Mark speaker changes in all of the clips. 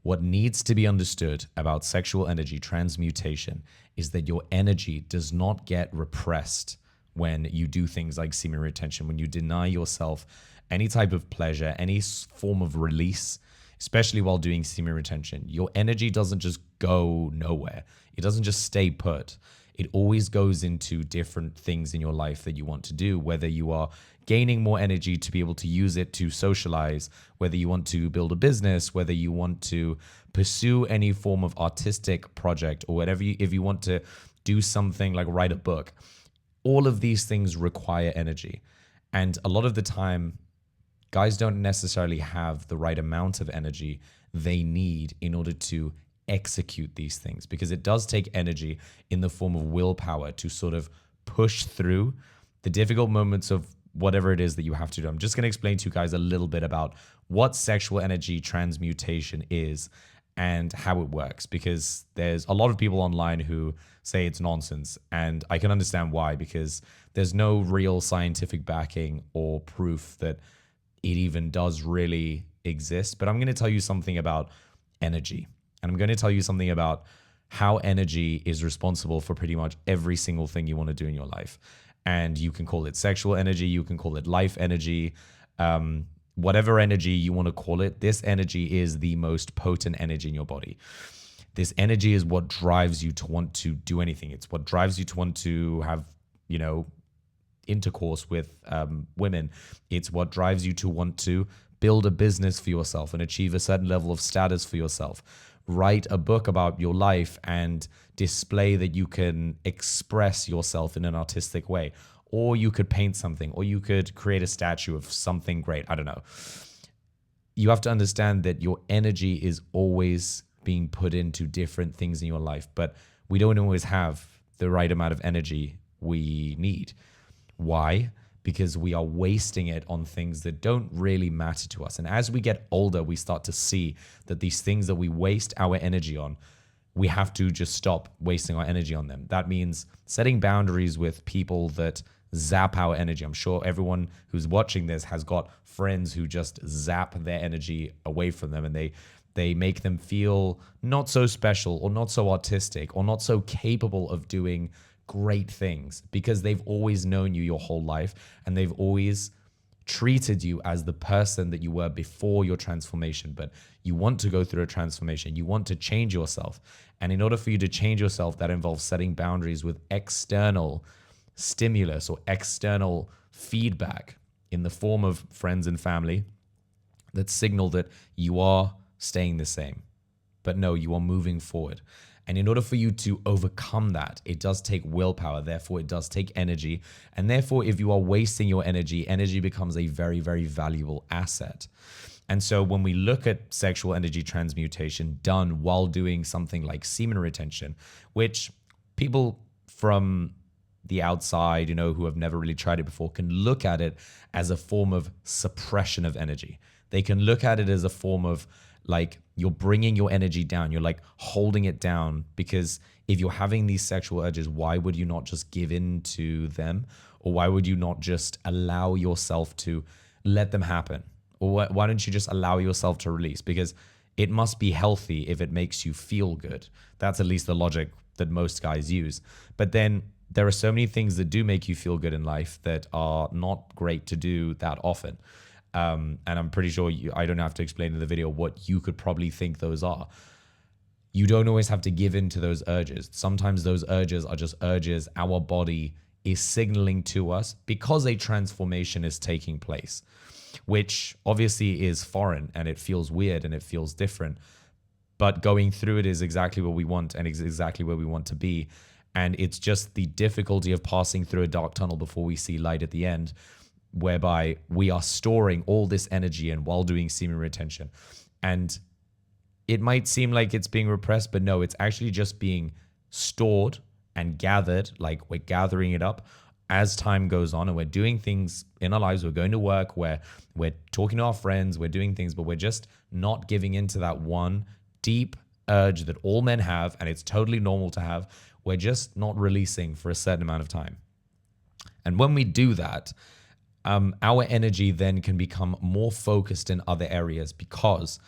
Speaker 1: What needs to be understood about sexual energy transmutation is that your energy does not get repressed when you do things like semen retention, when you deny yourself any type of pleasure, any form of release, especially while doing semen retention. Your energy doesn't just go nowhere. It doesn't just stay put. It always goes into different things in your life that you want to do, whether you are gaining more energy to be able to use it to socialize, whether you want to build a business, whether you want to pursue any form of artistic project, or whatever if you want to do something like write a book. All of these things require energy. And a lot of the time, guys don't necessarily have the right amount of energy they need in order to execute these things, because it does take energy in the form of willpower to sort of push through the difficult moments of whatever it is that you have to do. I'm just going to explain to you guys a little bit about what sexual energy transmutation is and how it works, because there's a lot of people online who say it's nonsense, and I can understand why, because there's no real scientific backing or proof that it even does really exist. But I'm going to tell you something about energy, and I'm going to tell you something about how energy is responsible for pretty much every single thing you want to do in your life. And you can call it sexual energy, you can call it life energy, whatever energy you want to call it. This energy is the most potent energy in your body. This energy is what drives you to want to do anything. It's what drives you to want to have, intercourse with women. It's what drives you to want to build a business for yourself and achieve a certain level of status for yourself. Write a book about your life and display that you can express yourself in an artistic way. Or you could paint something, or you could create a statue of something great. I don't know. You have to understand that your energy is always being put into different things in your life, but we don't always have the right amount of energy we need. Why? Because we are wasting it on things that don't really matter to us. And as we get older, we start to see that these things that we waste our energy on, we have to just stop wasting our energy on them. That means setting boundaries with people that zap our energy. I'm sure everyone who's watching this has got friends who just zap their energy away from them, and they make them feel not so special or not so artistic or not so capable of doing great things, because they've always known you your whole life, and they've always treated you as the person that you were before your transformation. But you want to go through a transformation. You want to change yourself. And in order for you to change yourself, that involves setting boundaries with external stimulus or external feedback in the form of friends and family that signal that you are staying the same. But no, you are moving forward. And in order for you to overcome that, it does take willpower. Therefore, it does take energy. And therefore, if you are wasting your energy, energy becomes a very, very valuable asset. And so when we look at sexual energy transmutation done while doing something like semen retention, which people from the outside, who have never really tried it before, can look at it as a form of suppression of energy. They can look at it as a form of like you're bringing your energy down. You're like holding it down, because if you're having these sexual urges, why would you not just give in to them? Or why would you not just allow yourself to let them happen? Or why don't you just allow yourself to release? Because it must be healthy if it makes you feel good. That's at least the logic that most guys use. But then there are so many things that do make you feel good in life that are not great to do that often. And I'm pretty sure I don't have to explain in the video what you could probably think those are. You don't always have to give in to those urges. Sometimes those urges are just urges our body is signaling to us because a transformation is taking place, which obviously is foreign and it feels weird and it feels different. But going through it is exactly what we want and exactly where we want to be. And it's just the difficulty of passing through a dark tunnel before we see light at the end, whereby we are storing all this energy in while doing semen retention. And it might seem like it's being repressed, but no, it's actually just being stored and gathered, like we're gathering it up as time goes on, and we're doing things in our lives. We're going to work, we're talking to our friends, we're doing things, but we're just not giving into that one deep urge that all men have, and it's totally normal to have. We're just not releasing for a certain amount of time. And when we do that, our energy then can become more focused in other areas, because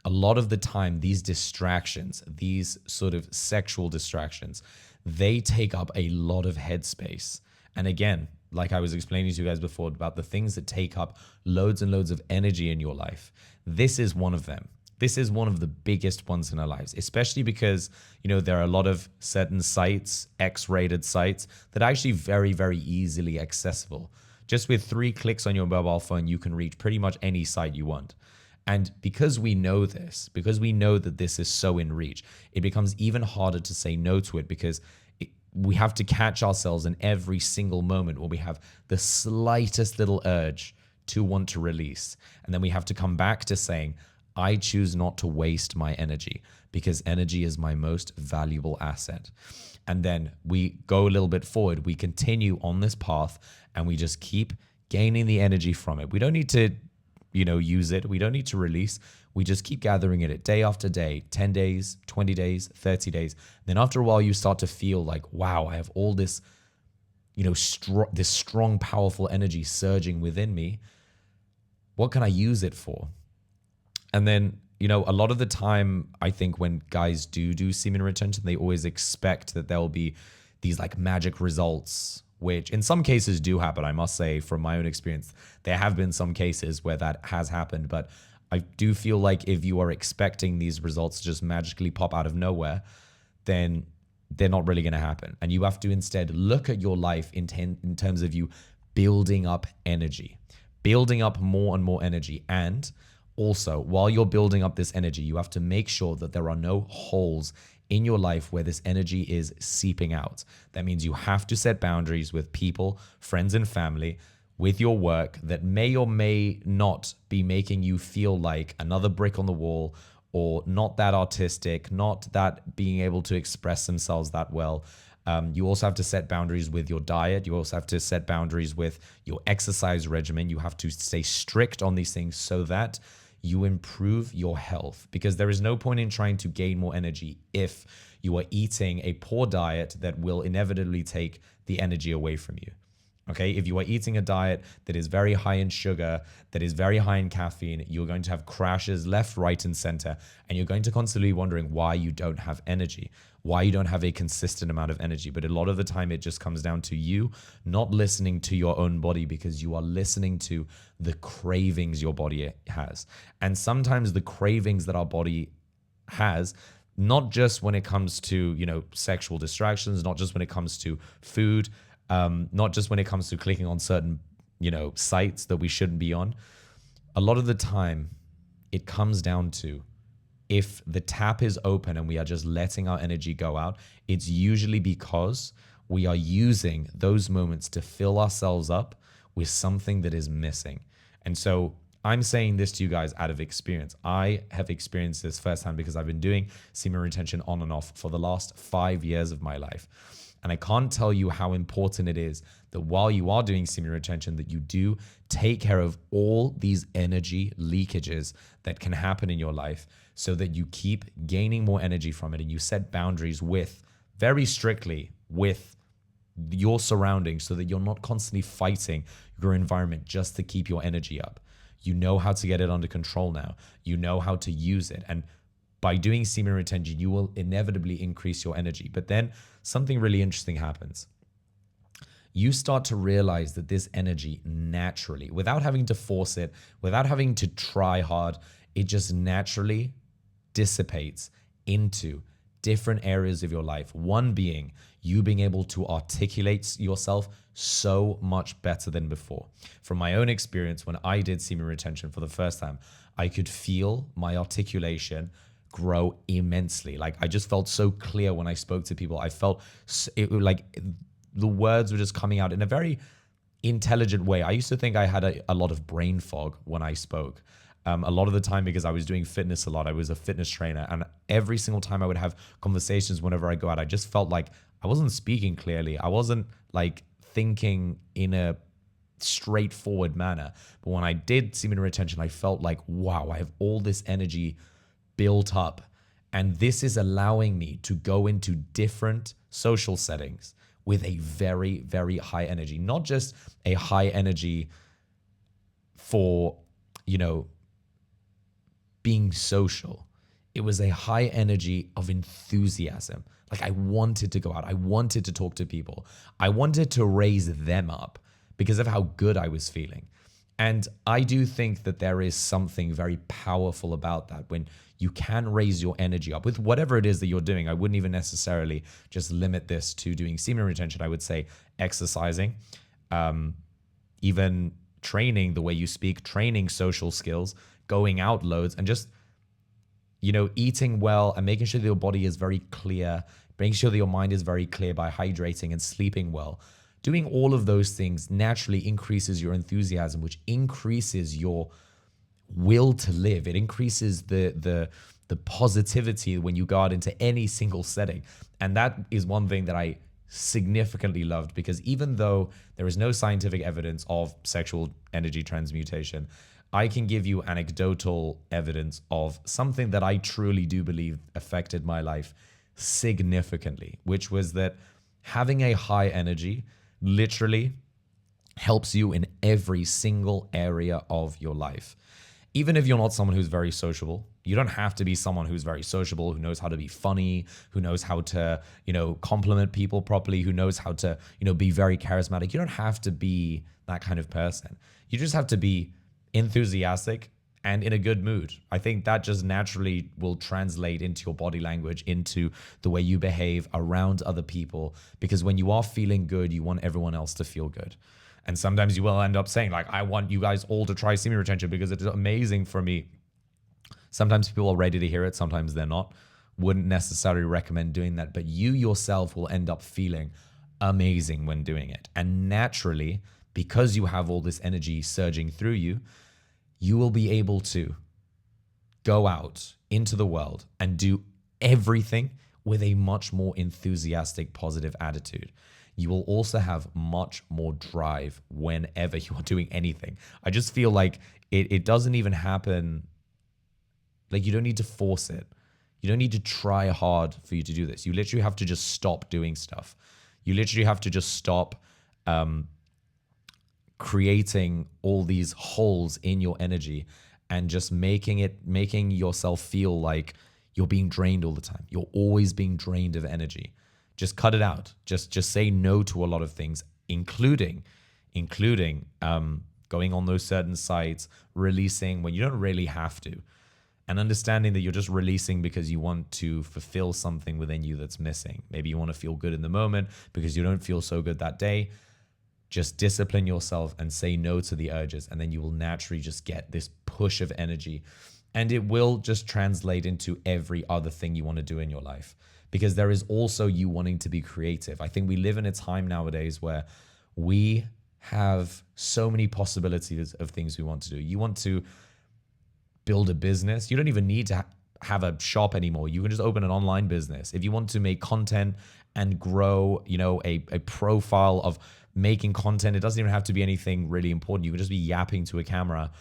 Speaker 1: a lot of the time, these distractions, these sort of sexual distractions, they take up a lot of headspace. And again, like I was explaining to you guys before about the things that take up loads and loads of energy in your life, this is one of them. This is one of the biggest ones in our lives, especially because, there are a lot of certain sites, X-rated sites, that are actually very, very easily accessible. Just with 3 clicks on your mobile phone, you can reach pretty much any site you want. And because we know this, because we know that this is so in reach, it becomes even harder to say no to it, because we have to catch ourselves in every single moment where we have the slightest little urge to want to release. And then we have to come back to saying, I choose not to waste my energy, because energy is my most valuable asset. And then we go a little bit forward, we continue on this path, and we just keep gaining the energy from it. We don't need to use it. We don't need to release. We just keep gathering it day after day, 10 days, 20 days, 30 days. Then after a while, you start to feel like, wow, I have all this, this strong, powerful energy surging within me. What can I use it for? And then, a lot of the time, I think when guys do semen retention, they always expect that there will be these like magic results, which in some cases do happen. I must say, from my own experience, there have been some cases where that has happened. But I do feel like if you are expecting these results to just magically pop out of nowhere, then they're not really going to happen. And you have to instead look at your life in terms of you building up energy, building up more and more energy. And also, while you're building up this energy, you have to make sure that there are no holes in your life where this energy is seeping out. That means you have to set boundaries with people, friends and family, with your work that may or may not be making you feel like another brick on the wall, or not that artistic, not that being able to express themselves that well. You also have to set boundaries with your diet. You also have to set boundaries with your exercise regimen. You have to stay strict on these things so that you improve your health, because there is no point in trying to gain more energy if you are eating a poor diet that will inevitably take the energy away from you. Okay, if you are eating a diet that is very high in sugar, that is very high in caffeine, you're going to have crashes left, right, and center. And you're going to constantly be wondering why you don't have energy, why you don't have a consistent amount of energy. But a lot of the time, it just comes down to you not listening to your own body, because you are listening to the cravings your body has. And sometimes the cravings that our body has, not just when it comes to, sexual distractions, not just when it comes to food, not just when it comes to clicking on certain, sites that we shouldn't be on. A lot of the time, it comes down to, if the tap is open and we are just letting our energy go out, it's usually because we are using those moments to fill ourselves up with something that is missing. And so I'm saying this to you guys out of experience. I have experienced this firsthand because I've been doing semen retention on and off for the last 5 years of my life. And I can't tell you how important it is that while you are doing semen retention, that you do take care of all these energy leakages that can happen in your life, so that you keep gaining more energy from it, and you set boundaries very strictly with your surroundings, so that you're not constantly fighting your environment just to keep your energy up. You know how to get it under control now. You know how to use it. And by doing semen retention, you will inevitably increase your energy. But then something really interesting happens. You start to realize that this energy naturally, without having to force it, without having to try hard, it just naturally dissipates into different areas of your life. One being you being able to articulate yourself so much better than before. From my own experience, when I did semen retention for the first time, I could feel my articulation grow immensely. Like, I just felt so clear when I spoke to people. I felt like the words were just coming out in a very intelligent way. I used to think I had a lot of brain fog when I spoke. A lot of the time, because I was doing fitness a lot. I was a fitness trainer, and every single time I would have conversations whenever I go out, I just felt like I wasn't speaking clearly. I wasn't like thinking in a straightforward manner. But when I did semen retention, I felt like, wow, I have all this energy built up, and this is allowing me to go into different social settings with a very, very high energy. Not just a high energy for, being social. It was a high energy of enthusiasm. Like I wanted to go out. I wanted to talk to people. I wanted to raise them up because of how good I was feeling. And I do think that there is something very powerful about that when you can raise your energy up with whatever it is that you're doing. I wouldn't even necessarily just limit this to doing semen retention. I would say exercising, even training the way you speak, training social skills, going out loads, and just eating well and making sure that your body is very clear, making sure that your mind is very clear by hydrating and sleeping well. Doing all of those things naturally increases your enthusiasm, which increases your will to live. It increases the positivity when you go out into any single setting. And that is one thing that I significantly loved, because even though there is no scientific evidence of sexual energy transmutation, I can give you anecdotal evidence of something that I truly do believe affected my life significantly, which was that having a high energy literally helps you in every single area of your life. Even if you're not someone who's very sociable, you don't have to be someone who's very sociable, who knows how to be funny, who knows how to, compliment people properly, who knows how to, be very charismatic. You don't have to be that kind of person. You just have to be enthusiastic and in a good mood. I think that just naturally will translate into your body language, into the way you behave around other people, because when you are feeling good, you want everyone else to feel good. And sometimes you will end up saying, like, I want you guys all to try semen retention because it's amazing for me. Sometimes people are ready to hear it, sometimes they're not. Wouldn't necessarily recommend doing that, but you yourself will end up feeling amazing when doing it. And naturally, because you have all this energy surging through you, you will be able to go out into the world and do everything with a much more enthusiastic, positive attitude. You will also have much more drive whenever you are doing anything. I just feel like it doesn't even happen. Like, you don't need to force it. You don't need to try hard for you to do this. You literally have to just stop doing stuff. You literally have to just stop creating all these holes in your energy and just making yourself feel like you're being drained all the time. You're always being drained of energy. Just cut it out. Just say no to a lot of things, including going on those certain sites, releasing when you don't really have to, and understanding that you're just releasing because you want to fulfill something within you that's missing. Maybe you want to feel good in the moment because you don't feel so good that day. Just discipline yourself and say no to the urges, and then you will naturally just get this push of energy, and it will just translate into every other thing you want to do in your life. Because there is also you wanting to be creative. I think we live in a time nowadays where we have so many possibilities of things we want to do. You want to build a business. You don't even need to have a shop anymore. You can just open an online business. If you want to make content and grow, a profile of making content, it doesn't even have to be anything really important. You can just be yapping to a camera,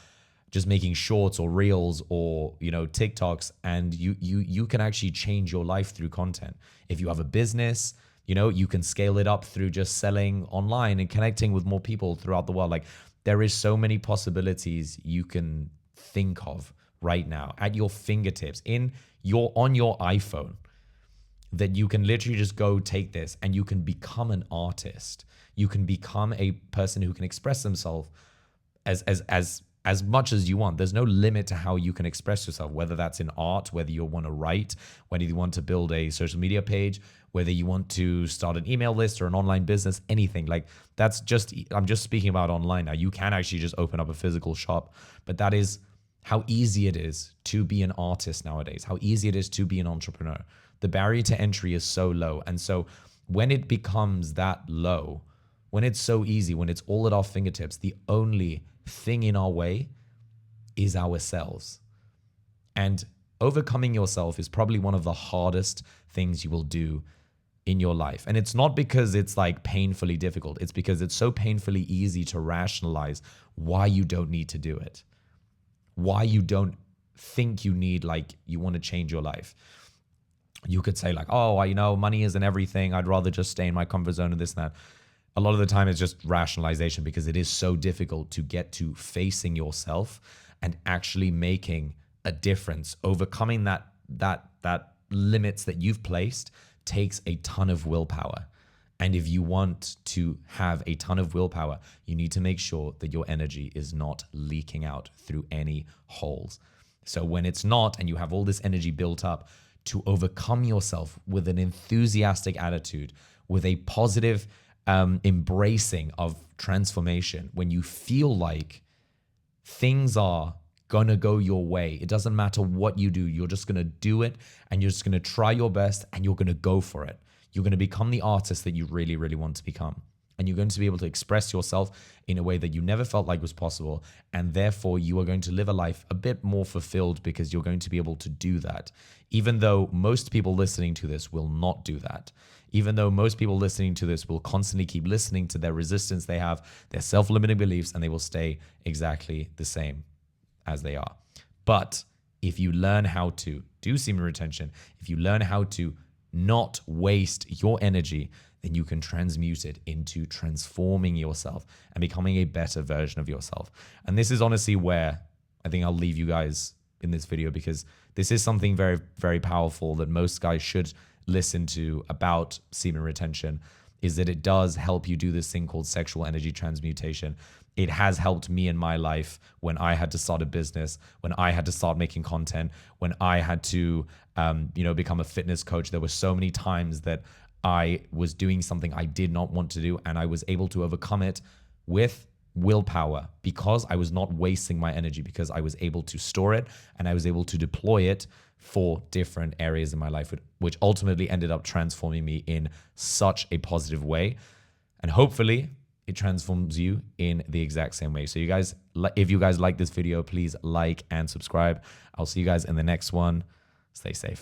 Speaker 1: just making shorts or reels or TikToks, and you can actually change your life through content. If you have a business, you can scale it up through just selling online and connecting with more people throughout the world. Like, there is so many possibilities you can think of right now at your fingertips on your iPhone, that you can literally just go take this and you can become an artist. You can become a person who can express themselves as much as you want. There's no limit to how you can express yourself, whether that's in art, whether you want to write, whether you want to build a social media page, whether you want to start an email list or an online business, anything. Like, I'm just speaking about online now. You can actually just open up a physical shop, but that is how easy it is to be an artist nowadays, how easy it is to be an entrepreneur. The barrier to entry is so low. And so when it becomes that low, when it's so easy, when it's all at our fingertips, the only thing in our way is ourselves. And overcoming yourself is probably one of the hardest things you will do in your life. And it's not because it's like painfully difficult. It's because it's so painfully easy to rationalize why you don't need to do it, why you don't think you need, like, you want to change your life. You could say like, oh, money isn't everything. I'd rather just stay in my comfort zone and this and that. A lot of the time it's just rationalization, because it is so difficult to get to facing yourself and actually making a difference. Overcoming that limits that you've placed takes a ton of willpower. And if you want to have a ton of willpower, you need to make sure that your energy is not leaking out through any holes. So when it's not, and you have all this energy built up, to overcome yourself with an enthusiastic attitude, with a positive embracing of transformation, when you feel like things are gonna go your way, it doesn't matter what you do, you're just gonna do it, and you're just gonna try your best, and you're gonna go for it. You're gonna become the artist that you really, really want to become. And you're going to be able to express yourself in a way that you never felt like was possible. And therefore, you are going to live a life a bit more fulfilled because you're going to be able to do that. Even though most people listening to this will not do that. Even though most people listening to this will constantly keep listening to their resistance they have, their self-limiting beliefs, and they will stay exactly the same as they are. But if you learn how to do semen retention, if you learn how to not waste your energy, then you can transmute it into transforming yourself and becoming a better version of yourself. And this is honestly where I think I'll leave you guys in this video, because this is something very, very powerful that most guys should listen to about semen retention, is that it does help you do this thing called sexual energy transmutation. It has helped me in my life when I had to start a business, when I had to start making content, when I had to, become a fitness coach. There were so many times that I was doing something I did not want to do, and I was able to overcome it with willpower because I was not wasting my energy, because I was able to store it and I was able to deploy it for different areas in my life, which ultimately ended up transforming me in such a positive way. And hopefully it transforms you in the exact same way. So you guys, if you guys like this video, please like and subscribe. I'll see you guys in the next one. Stay safe.